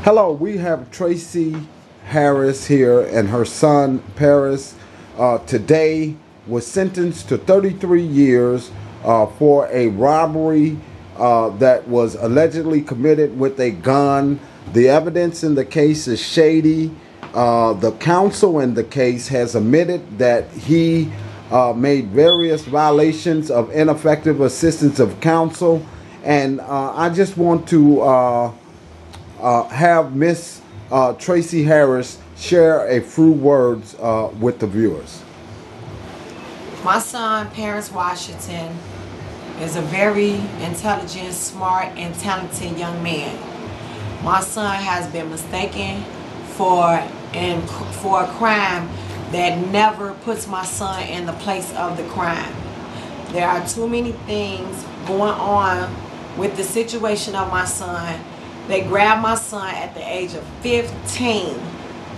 Hello, we have Tracy Harris here and her son Paris. Today was sentenced to 33 years for a robbery that was allegedly committed with a gun. The evidence in the case is shady. The counsel in the case has admitted that he made various violations of ineffective assistance of counsel. And I just want to have Miss Tracy Harris share a few words with the viewers. My son, Perrence Washington, is a very intelligent, smart, and talented young man. My son has been mistaken for a crime that never puts my son in the place of the crime. There are too many things going on with the situation of my son. They grabbed my son at the age of 15,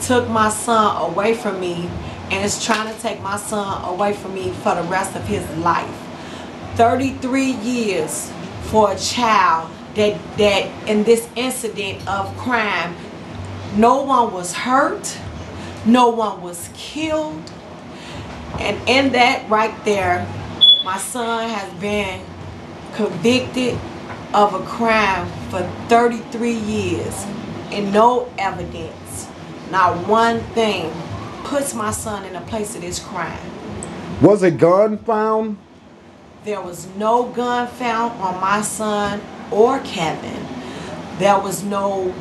took my son away from me, and is trying to take my son away from me for the rest of his life. 33 years for a child that in this incident of crime, no one was hurt, no one was killed. And in that right there, my son has been convicted of a crime for 33 years and no evidence. Not one thing puts my son in the place of this crime. Was a gun found? There was no gun found on my son or Kevin. There was no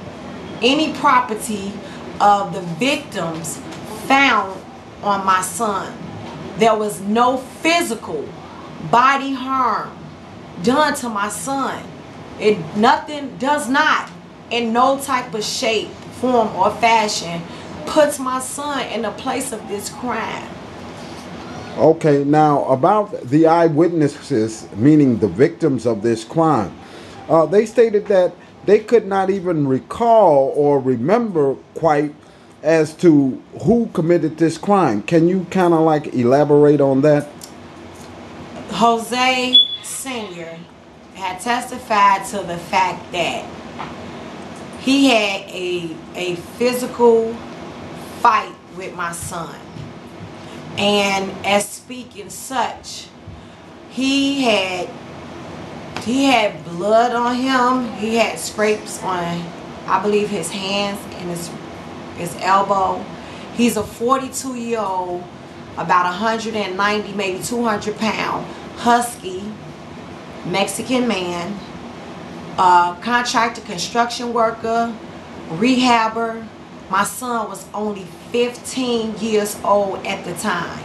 any property of the victims found on my son. There was no physical body harm done to my son. Nothing does not, in no type of shape, form, or fashion, puts my son in the place of this crime. Okay, now about the eyewitnesses, meaning the victims of this crime, they stated that they could not even recall or remember quite as to who committed this crime. Can you kind of like elaborate on that? Jose Sr. had testified to the fact that he had a physical fight with my son, and as speaking such, he had blood on him. He had scrapes on, I believe, his hands and his elbow. He's a 42-year-old, about 190, maybe 200 pound, husky Mexican man, contractor, construction worker, rehabber. My son was only 15 years old at the time.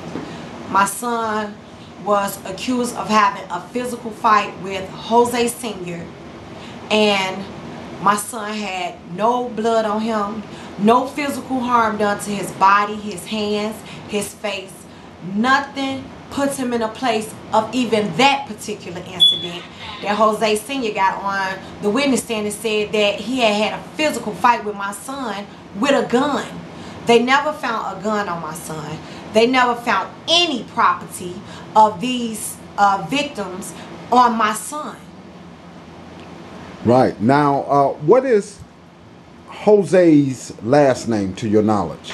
My son was accused of having a physical fight with Jose Sr. and my son had no blood on him, no physical harm done to his body, his hands, his face. Nothing puts him in a place of even that particular incident that Jose Sr. got on the witness stand and said that he had a physical fight with my son with a gun. They never found a gun on my son. They never found any property of these victims on my son. Right. Now, what is Jose's last name to your knowledge?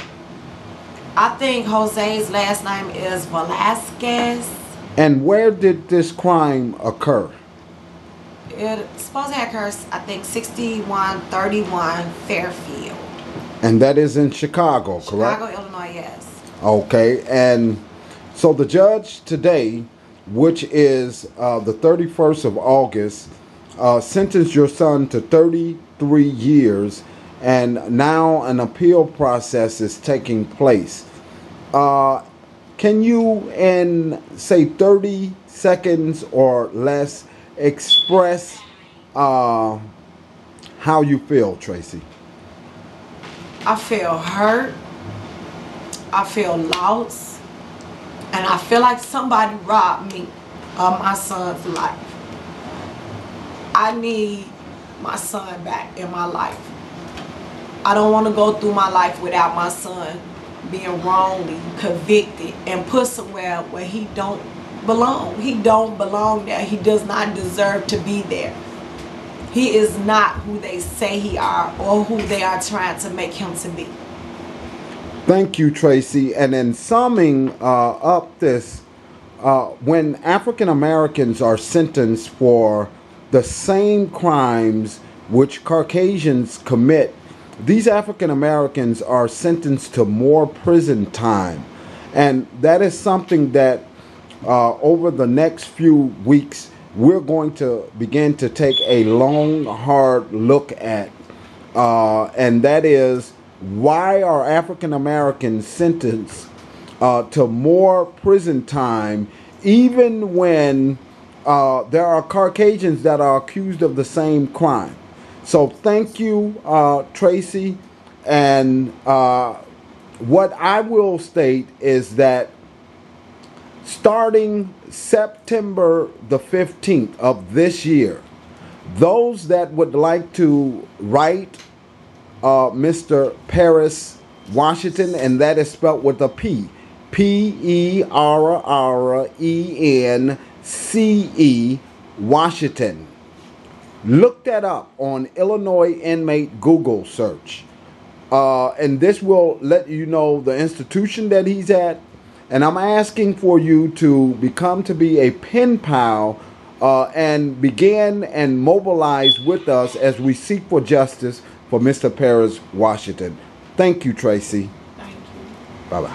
I think Jose's last name is Velasquez. And where did this crime occur? It's supposed to occur, I think, 6131 Fairfield. And that is in Chicago, correct? Chicago, Illinois, yes. Okay. And so the judge today, which is the 31st of August, sentenced your son to 33 years. And now an appeal process is taking place. Can you, in say 30 seconds or less, express how you feel, Tracy? I feel hurt. I feel lost. And I feel like somebody robbed me of my son's life. I need my son back in my life. I don't want to go through my life without my son being wrongly convicted and put somewhere where he don't belong. He don't belong there. He does not deserve to be there. He is not who they say he are or who they are trying to make him to be. Thank you, Tracy. And in summing up this, when African Americans are sentenced for the same crimes which Caucasians commit, these African Americans are sentenced to more prison time. And that is something that over the next few weeks, we're going to begin to take a long, hard look at. And that is, why are African Americans sentenced to more prison time, even when there are Caucasians that are accused of the same crime? So thank you, Tracy. And what I will state is that starting September the 15th of this year, those that would like to write Mr. Perrence Washington, and that is spelled with a P, Perrence Washington. Look that up on Illinois inmate Google search. And this will let you know the institution that he's at. And I'm asking for you to become to be a pen pal and begin and mobilize with us as we seek for justice for Mr. Perrence Washington. Thank you, Tracy. Thank you. Bye-bye.